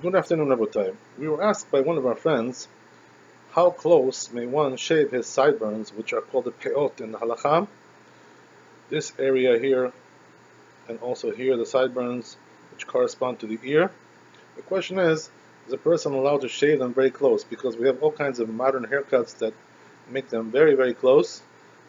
Good afternoon, Rabotai. We were asked by one of our friends, how close may one shave his sideburns, which are called the Peot in the Halakha? This area here, and also here, the sideburns, which correspond to the ear. The question is a person allowed to shave them very close? Because we have all kinds of modern haircuts that make them very, very close,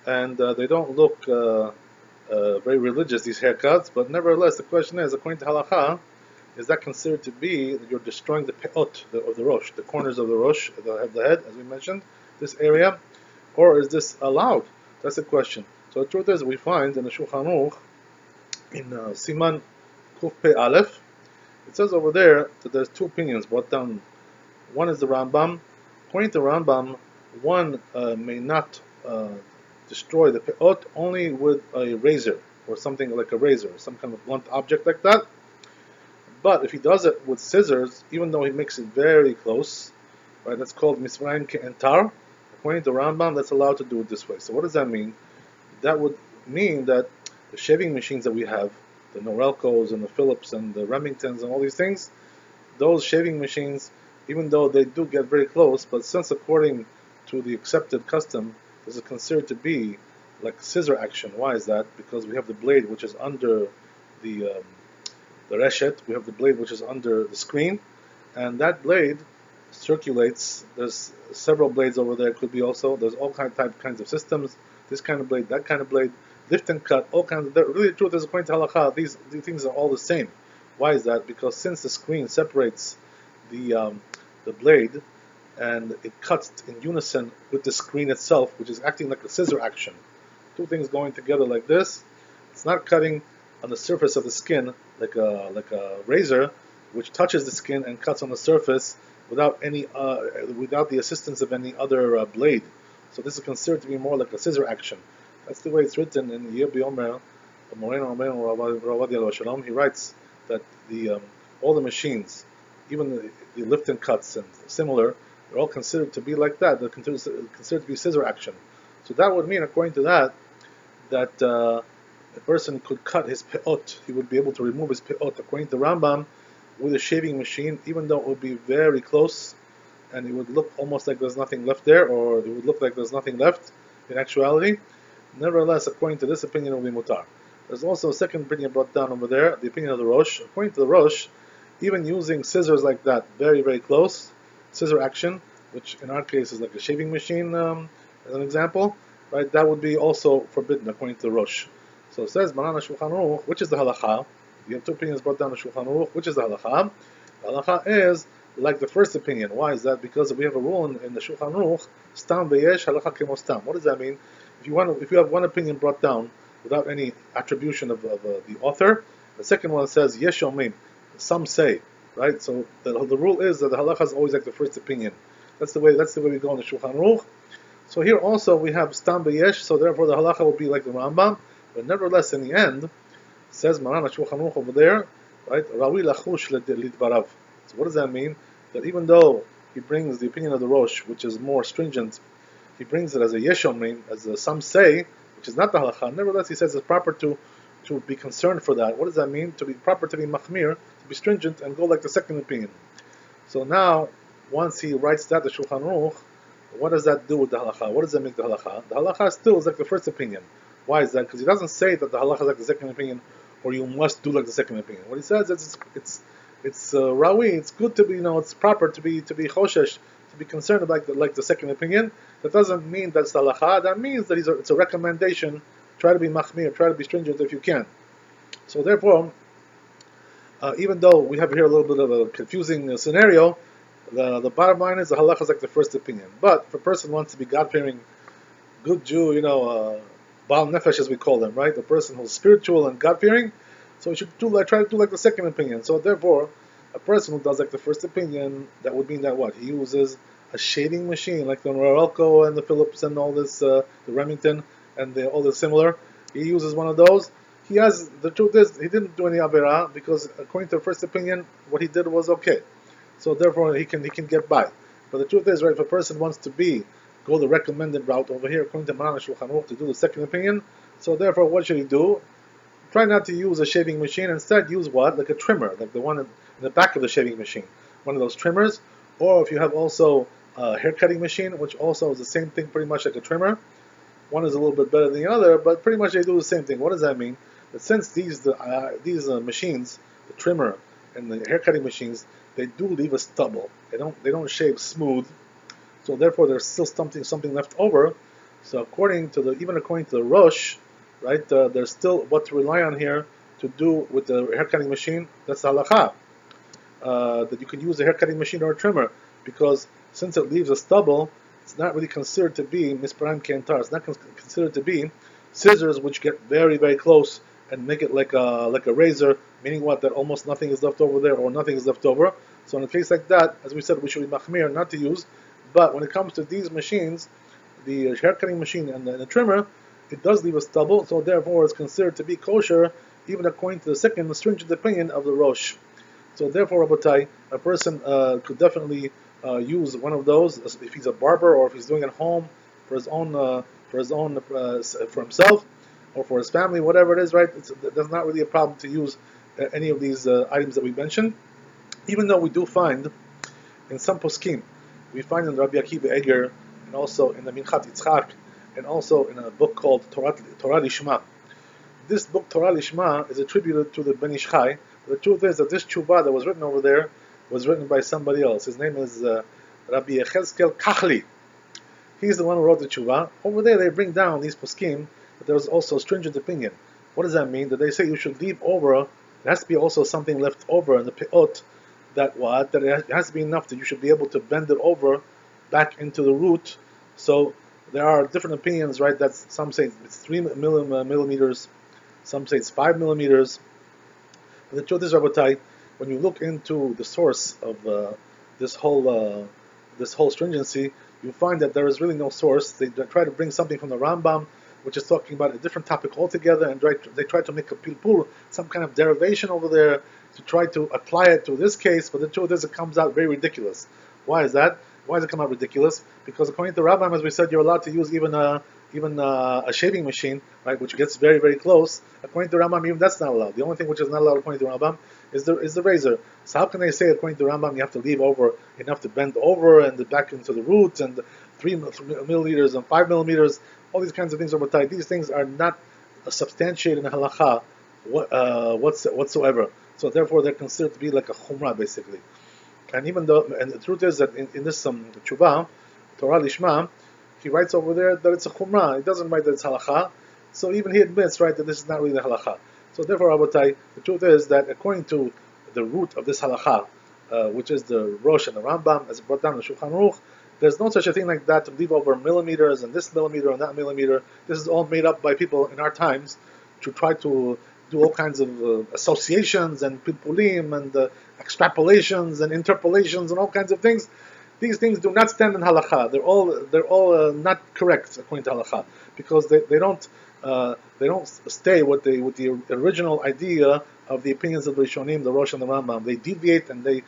and they don't look very religious, these haircuts, but nevertheless, the question is, according to Halakha, is that considered to be that you're destroying the peot of the rosh, the corners of the rosh, of the head, as we mentioned, this area, or is this allowed? That's the question. So the truth is, we find in the Shulchan Aruch, in Siman Kuf Pe Aleph, it says over there that there's two opinions brought down. One is the Rambam. According to Rambam, one may not destroy the peot only with a razor, or something like a razor, some kind of blunt object like that. But if he does it with scissors, even though he makes it very close, right, that's called misraim ke'entar. According to Rambam, that's allowed to do it this way. So what does that mean? That would mean that the shaving machines that we have, the Norelcos and the Philips and the Remingtons and all these things, those shaving machines, even though they do get very close, but since according to the accepted custom, this is considered to be like scissor action. Why is that? Because we have the blade which is under the reshet, we have the blade which is under the screen, and that blade circulates. There's several blades over there. Could be also, there's all kinds of systems. This kind of blade, that kind of blade, lift and cut, all kinds of. Really, the truth is, according to halakha, these things are all the same. Why is that? Because since the screen separates the blade, and it cuts in unison with the screen itself, which is acting like a scissor action. Two things going together like this. It's not cutting on the surface of the skin like a razor, which touches the skin and cuts on the surface without the assistance of any other blade. So this is considered to be more like a scissor action. That's the way it's written in Yebi Omer, Rabbi. He writes that all the machines, even the lift and cuts and similar, they're all considered to be like that. They're considered to be scissor action. So that would mean, according to that a person could cut his peot. He would be able to remove his peot, according to Rambam, with a shaving machine, even though it would be very close, and it would look almost like there's nothing left there, or it would look like there's nothing left in actuality. Nevertheless, according to this opinion, it will be mutar. There's also a second opinion brought down over there, the opinion of the Rosh. According to the Rosh, even using scissors like that, very, very close, scissor action, which in our case is like a shaving machine, as an example, right? That would be also forbidden according to the Rosh. So it says, Maran Shulchan Aruch, which is the halakha? You have two opinions brought down in Shulchan Aruch, which is the halakha? The halakha is like the first opinion. Why is that? Because we have a rule in the Shulchan Aruch, stam veyesh halakha kemo stam. What does that mean? If you have one opinion brought down without any attribution of the author, the second one says yesh omrim, some say, right? So the rule is that the halakha is always like the first opinion. That's the way we go in the Shulchan Aruch. So here also we have stam veyesh, so therefore the halakha will be like the Rambam. But nevertheless, in the end, says Maran Shulchan Aruch over there, right? Rawi lachush lidbarav. So what does that mean? That even though he brings the opinion of the Rosh, which is more stringent, he brings it as a yeshomrim, as some say, which is not the halakha. Nevertheless, he says it's proper to be concerned for that. What does that mean? To be proper, to be machmir, to be stringent, and go like the second opinion. So now, once he writes that, the Shulchan Aruch, what does that do with the halakha? What does that make the halakha? The halakha still is like the first opinion. Why is that? Because he doesn't say that the halakha is like the second opinion, or you must do like the second opinion. What he says is it's rawi. It's good to be, it's proper to be choshesh, to be concerned about like the second opinion. That doesn't mean that's the halakha. That means that it's a recommendation. Try to be machmir, try to be stringent if you can. So therefore, even though we have here a little bit of a confusing scenario, the bottom line is the halakha is like the first opinion. But if a person wants to be God-fearing, good Jew, Baal Nefesh, as we call them, right? The person who's spiritual and God-fearing, so he should try to do like the second opinion. So therefore, a person who does like the first opinion, that would mean that what? He uses a shaving machine, like the Norelco and the Philips and all this, the Remington and all the similar. He uses one of those. The truth is, he didn't do any Avera, because according to the first opinion, what he did was okay. So therefore, he can get by. But the truth is, right, if a person wants to go the recommended route over here, according to Maran Shulchan Aruch, to do the second opinion. So therefore, what should he do? Try not to use a shaving machine. Instead, use what? Like a trimmer, like the one in the back of the shaving machine. one of those trimmers, or if you have also a hair cutting machine, which also is the same thing pretty much like a trimmer. One is a little bit better than the other, but pretty much they do the same thing. What does that mean? That since these machines, the trimmer and the hair cutting machines, they do leave a stubble. They don't shave smooth, so therefore there's still something left over. So even according to the Rosh, right, there's still what to rely on here to do with the hair cutting machine. That's the halakha, that you can use a hair cutting machine or a trimmer, because since it leaves a stubble, it's not really considered to be misparam kentar. It's not considered to be scissors, which get very, very close and make it like a razor, meaning what, that almost nothing is left over there or nothing is left over. So in a case like that, as we said, we should be machmir not to use. But when it comes to these machines, the hair cutting machine and the trimmer, it does leave a stubble, so therefore it's considered to be kosher, even according to the second stringent opinion of the Rosh. So therefore, Rabotai, a person could definitely use one of those if he's a barber or if he's doing it at home for himself or for his family, whatever it is, right? There's not really a problem to use any of these items that we mentioned, even though we do find in some poskim, we find in Rabbi Akiva Eger and also in the Minchat Yitzchak and also in a book called Torah Lishma. This book Torah Lishma is attributed to the Ben Ish Chai. The truth is that this tshuva that was written over there was written by somebody else. His name is Rabbi Yechezkel Kachli. He's the one who wrote the tshuva. Over there they bring down these poskim, but there was also a stringent opinion. What does that mean? That they say you should leave over, there has to be also something left over in the Peot, that it has to be enough that you should be able to bend it over back into the root. So there are different opinions, right? That's, some say it's 3 millimeters, some say it's 5 millimeters. But the truth is, Rabbatai, when you look into the source of this whole stringency, you find that there is really no source. They try to bring something from the Rambam, which is talking about a different topic altogether, and they try to make a pilpul, some kind of derivation over there, to try to apply it to this case, but the truth is it comes out very ridiculous. Why is that? Why does it come out ridiculous? Because according to Rambam, as we said, you're allowed to use even a shaving machine, right, which gets very, very close. According to Rambam, even that's not allowed. The only thing which is not allowed according to Rambam is the razor. So how can they say according to Rambam you have to leave over enough to bend over and back into the roots and 3 milliliters and 5 millimeters, all these kinds of things are tied. These things are not substantiated in halakha whatsoever. So therefore they're considered to be like a chumrah basically. And even though, and the truth is that in this tshuva, Torah Lishma, he writes over there that it's a chumrah. He doesn't write that it's halakha. So even he admits, right, that this is not really the halakha. So therefore, Rabotai, the truth is that according to the root of this halakha, which is the Rosh and the Rambam, as brought down in the Shulchan Aruch, there's no such a thing like that to leave over millimeters and this millimeter and that millimeter. This is all made up by people in our times to try to do all kinds of associations and pilpulim and extrapolations and interpolations and all kinds of things. These things do not stand in halakha. They're all not correct according to halakha, because they don't stay with the original idea of the opinions of the Rishonim, the Rosh and the Rambam. They deviate and they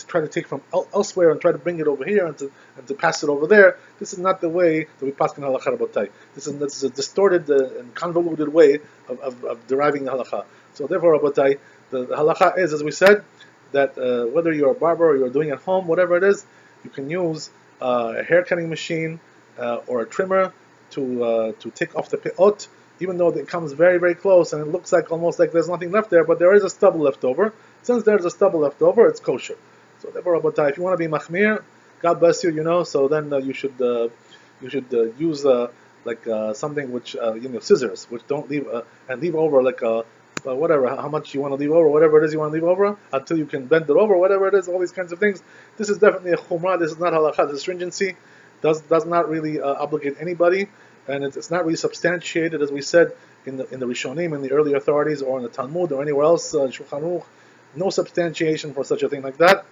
try to take from elsewhere and try to bring it over here and to pass it over there. This is not the way that we pass in halakha, Rabotai. This is a distorted and convoluted way of deriving the halakha. So therefore, Rabotai, the halakha is, as we said, that whether you're a barber or you're doing it at home, whatever it is, you can use a hair cutting machine or a trimmer to take off the peot, even though it comes very, very close and it looks like almost like there's nothing left there, but there is a stubble left over. Since there's a stubble left over, it's kosher. So therefore, Rabotai, if you want to be machmir, God bless you, so then you should use something which scissors, which don't leave and leave over like whatever, how much you want to leave over, whatever it is you want to leave over, until you can bend it over, whatever it is, all these kinds of things. This is definitely a chumrah. This is not halakha. This stringency does not really obligate anybody, and it's not really substantiated, as we said, in the Rishonim, in the early authorities, or in the Talmud, or anywhere else, Shulchan Aruch. No substantiation for such a thing like that.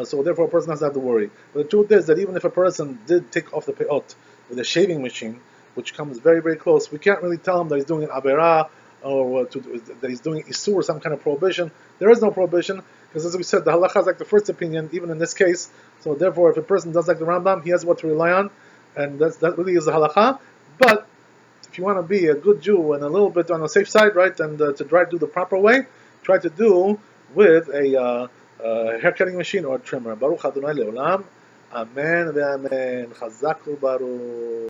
So therefore, a person doesn't have to worry. But the truth is that even if a person did take off the peot with a shaving machine, which comes very, very close, we can't really tell him that he's doing an aberah, or that he's doing isur, some kind of prohibition. There is no prohibition, because as we said, the halacha is like the first opinion, even in this case. So therefore, if a person does like the Rambam, he has what to rely on, and that really is the halacha. But if you want to be a good Jew and a little bit on the safe side, right, and to try to do the proper way, try to do with a hair cutting machine or trimmer. Baruch Adonai Leolam. Amen ve'amen. Chazak u'baruch.